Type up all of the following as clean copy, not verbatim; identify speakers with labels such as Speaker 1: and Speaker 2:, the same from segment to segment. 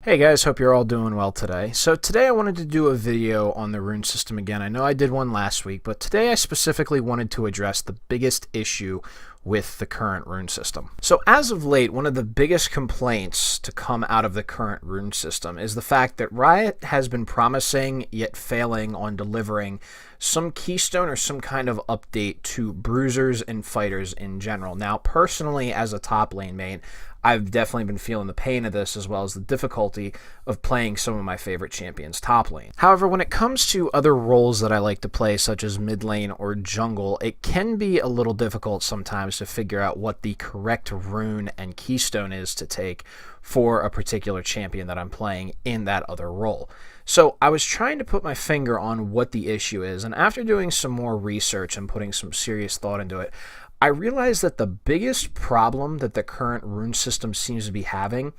Speaker 1: Hey guys, hope you're all doing well today. So today I wanted to do a video on the rune system again. I know I did one last week, but today I specifically wanted to address the biggest issue with the current rune system. So as of late, one of the biggest complaints to come out of the current rune system is the fact that Riot has been promising yet failing on delivering some keystone or some kind of update to bruisers and fighters in general. Now, personally, as a top lane mate, I've definitely been feeling the pain of this as well as the difficulty of playing some of my favorite champions top lane. However, when it comes to other roles that I like to play, such as mid lane or jungle, it can be a little difficult sometimes to figure out what the correct rune and keystone is to take for a particular champion that I'm playing in that other role. So I was trying to put my finger on what the issue is, and after doing some more research and putting some serious thought into it, I realized that the biggest problem that the current rune system seems to be having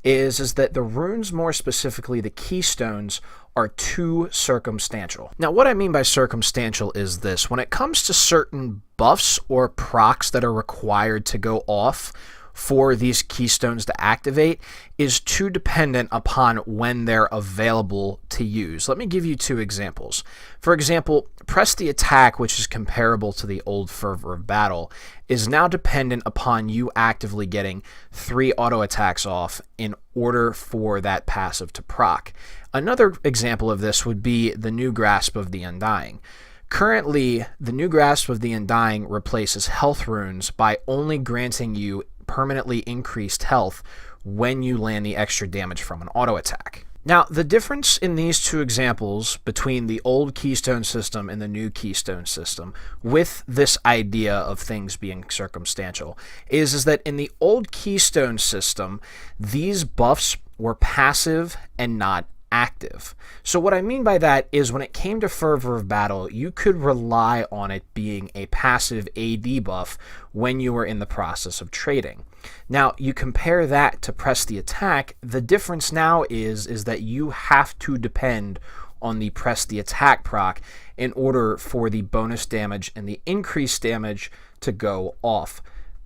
Speaker 1: is that the runes, more specifically the keystones, are too circumstantial. Now, what I mean by circumstantial is this. When it comes to certain buffs or procs that are required to go off for these keystones to activate is too dependent upon when they're available to use. Let me give you two examples. For example, press the attack, which is comparable to the old Fervor of Battle, is now dependent upon you actively getting 3 auto attacks off in order for that passive to proc. Another example of this would be the new Grasp of the Undying. Currently, the new Grasp of the Undying replaces health runes by only granting you permanently increased health when you land the extra damage from an auto attack. Now, the difference in these two examples between the old Keystone system and the new Keystone system with this idea of things being circumstantial is that in the old Keystone system, these buffs were passive and not active. So what I mean by that is when it came to Fervor of Battle, you could rely on it being a passive AD buff when you were in the process of trading. Now, you compare that to Press the Attack, the difference now is that you have to depend on the Press the Attack proc in order for the bonus damage and the increased damage to go off.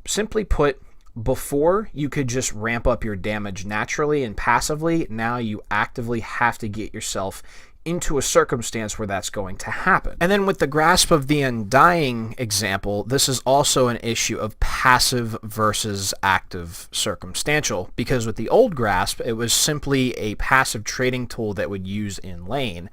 Speaker 1: Simply put, before, you could just ramp up your damage naturally and passively. Now you actively have to get yourself into a circumstance where that's going to happen. And then with the Grasp of the Undying example, this is also an issue of passive versus active circumstantial, because with the old Grasp, it was simply a passive trading tool that would use in lane.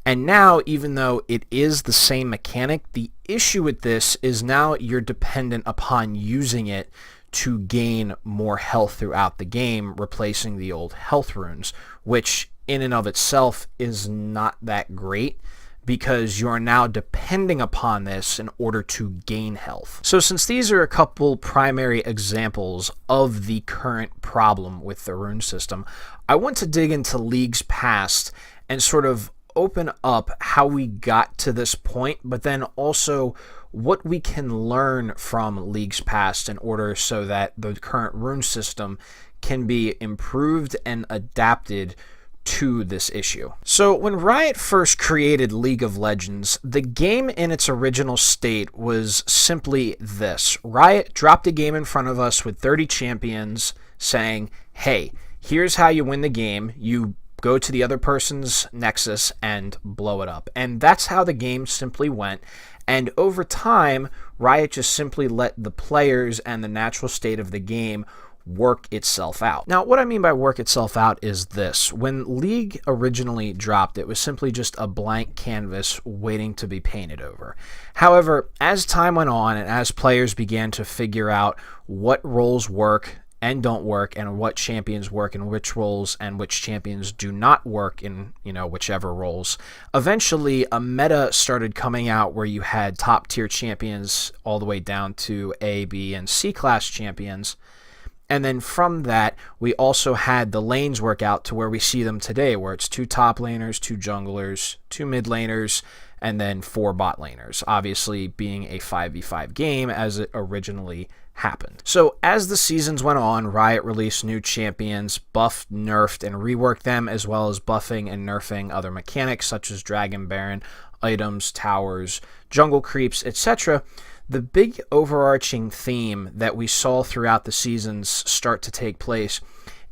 Speaker 1: And now, even though it is the same mechanic, the issue with this is now you're dependent upon using it to gain more health throughout the game, replacing the old health runes, which in and of itself is not that great because you are now depending upon this in order to gain health. So since these are a couple primary examples of the current problem with the rune system, I want to dig into leagues past and sort of open up how we got to this point, but then also what we can learn from leagues past in order so that the current rune system can be improved and adapted to this issue. So when Riot first created League of Legends, the game in its original state was simply this. Riot dropped a game in front of us with 30 champions saying, hey, here's how you win the game. You go to the other person's nexus and blow it up. And that's how the game simply went. And over time, Riot just simply let the players and the natural state of the game work itself out. Now, what I mean by work itself out is this. When League originally dropped, it was simply just a blank canvas waiting to be painted over. However, as time went on and as players began to figure out what roles work and don't work, and what champions work in which roles and which champions do not work in, whichever roles. Eventually, a meta started coming out where you had top tier champions all the way down to A, B, and C class champions. And then from that, we also had the lanes work out to where we see them today, where it's 2 top laners, 2 junglers, 2 mid laners, and then 4 bot laners, obviously being a 5v5 game as it originally happened. So as the seasons went on, Riot released new champions, buffed, nerfed, and reworked them, as well as buffing and nerfing other mechanics such as Dragon Baron, items, towers, jungle creeps, etc. The big overarching theme that we saw throughout the seasons start to take place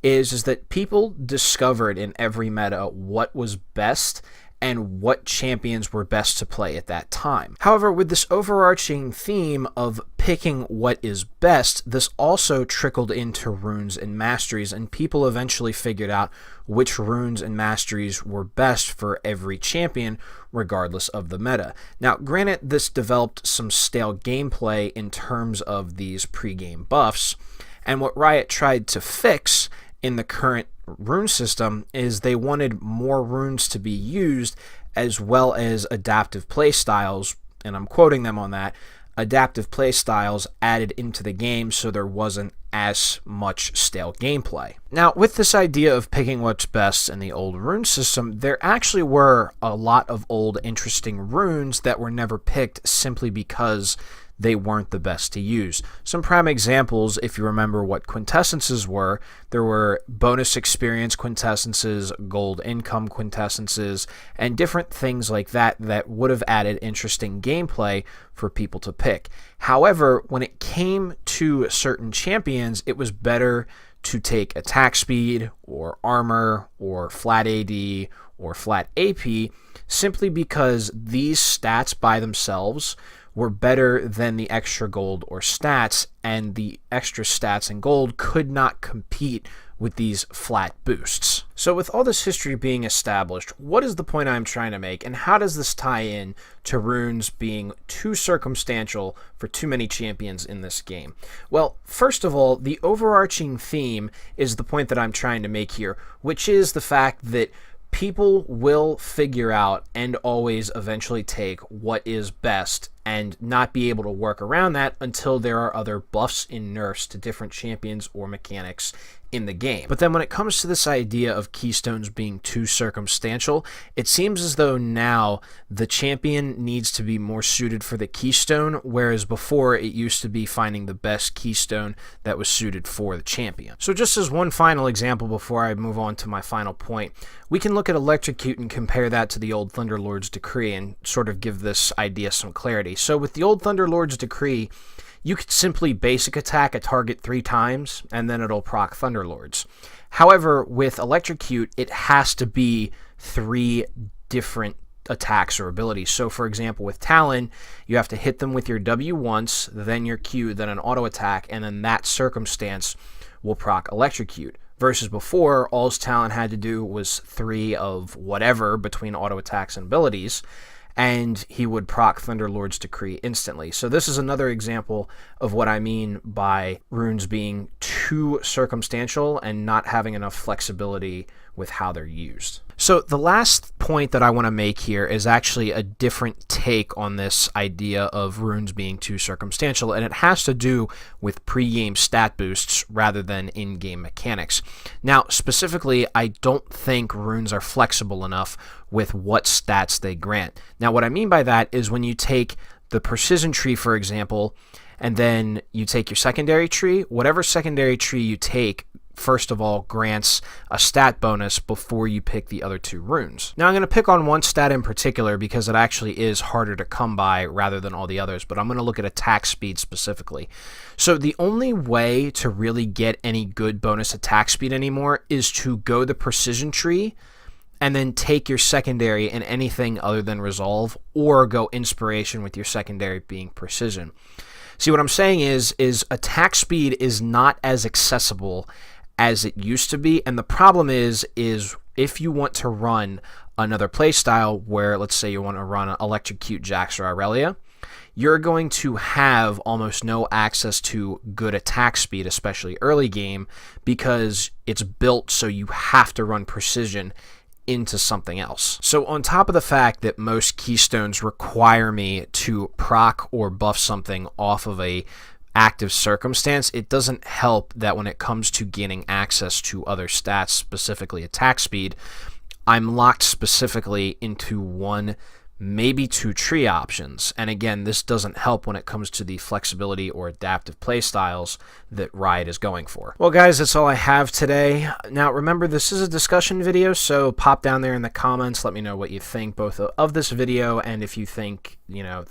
Speaker 1: is that people discovered in every meta what was best and what champions were best to play at that time. However, with this overarching theme of picking what is best, this also trickled into runes and masteries, and people eventually figured out which runes and masteries were best for every champion, regardless of the meta. Now, granted, this developed some stale gameplay in terms of these pre-game buffs, and what Riot tried to fix in the current rune system is they wanted more runes to be used, as well as adaptive playstyles, and I'm quoting them on that, adaptive playstyles added into the game so there wasn't as much stale gameplay. Now, with this idea of picking what's best in the old rune system, there actually were a lot of old interesting runes that were never picked simply because they weren't the best to use. Some prime examples, if you remember what quintessences were, there were bonus experience quintessences, gold income quintessences, and different things like that that would have added interesting gameplay for people to pick. However, when it came to certain champions, it was better to take attack speed or armor or flat AD or flat AP, simply because these stats by themselves were better than the extra gold or stats, and the extra stats and gold could not compete with these flat boosts. So with all this history being established, what is the point I'm trying to make, and how does this tie in to runes being too circumstantial for too many champions in this game? Well, first of all, the overarching theme is the point that I'm trying to make here, which is the fact that people will figure out and always eventually take what is best and not be able to work around that until there are other buffs and nerfs to different champions or mechanics in the game. But then when it comes to this idea of keystones being too circumstantial, it seems as though now the champion needs to be more suited for the keystone, whereas before it used to be finding the best keystone that was suited for the champion. So just as one final example before I move on to my final point, we can look at Electrocute and compare that to the old Thunderlord's Decree and sort of give this idea some clarity. So with the old Thunderlord's Decree, you could simply basic attack a target 3 times, and then it'll proc Thunderlords. However, with Electrocute, it has to be 3 different attacks or abilities. So for example, with Talon, you have to hit them with your W once, then your Q, then an auto attack, and in that circumstance will proc Electrocute. Versus before, all Talon had to do was 3 of whatever between auto attacks and abilities, and he would proc Thunderlord's Decree instantly. So this is another example of what I mean by runes being too circumstantial and not having enough flexibility with how they're used. So the last point that I want to make here is actually a different take on this idea of runes being too circumstantial, and it has to do with pre-game stat boosts rather than in-game mechanics. Now, specifically, I don't think runes are flexible enough with what stats they grant. Now, what I mean by that is when you take the precision tree, for example, and then you take your secondary tree, whatever secondary tree you take, first of all, grants a stat bonus before you pick the other 2 runes. Now, I'm going to pick on one stat in particular because it actually is harder to come by rather than all the others, but I'm going to look at attack speed specifically. So the only way to really get any good bonus attack speed anymore is to go the precision tree and then take your secondary in anything other than resolve, or go inspiration with your secondary being precision. See, what I'm saying is attack speed is not as accessible as it used to be, and the problem is if you want to run another playstyle where, let's say you want to run Electrocute Jax or Aurelia, you're going to have almost no access to good attack speed, especially early game, because it's built so you have to run precision into something else. So on top of the fact that most keystones require me to proc or buff something off of a active circumstance, it doesn't help that when it comes to gaining access to other stats, specifically attack speed, I'm locked specifically into one maybe 2 tree options. And again, this doesn't help when it comes to the flexibility or adaptive playstyles that Riot is going for. Well guys, that's all I have today. Now remember, this is a discussion video, so pop down there in the comments, let me know what you think both of this video and if you think,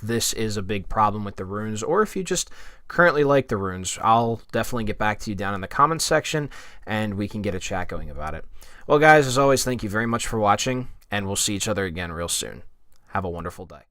Speaker 1: this is a big problem with the runes, or if you just currently like the runes. I'll definitely get back to you down in the comments section and we can get a chat going about it. Well guys, as always, thank you very much for watching, and we'll see each other again real soon. Have a wonderful day.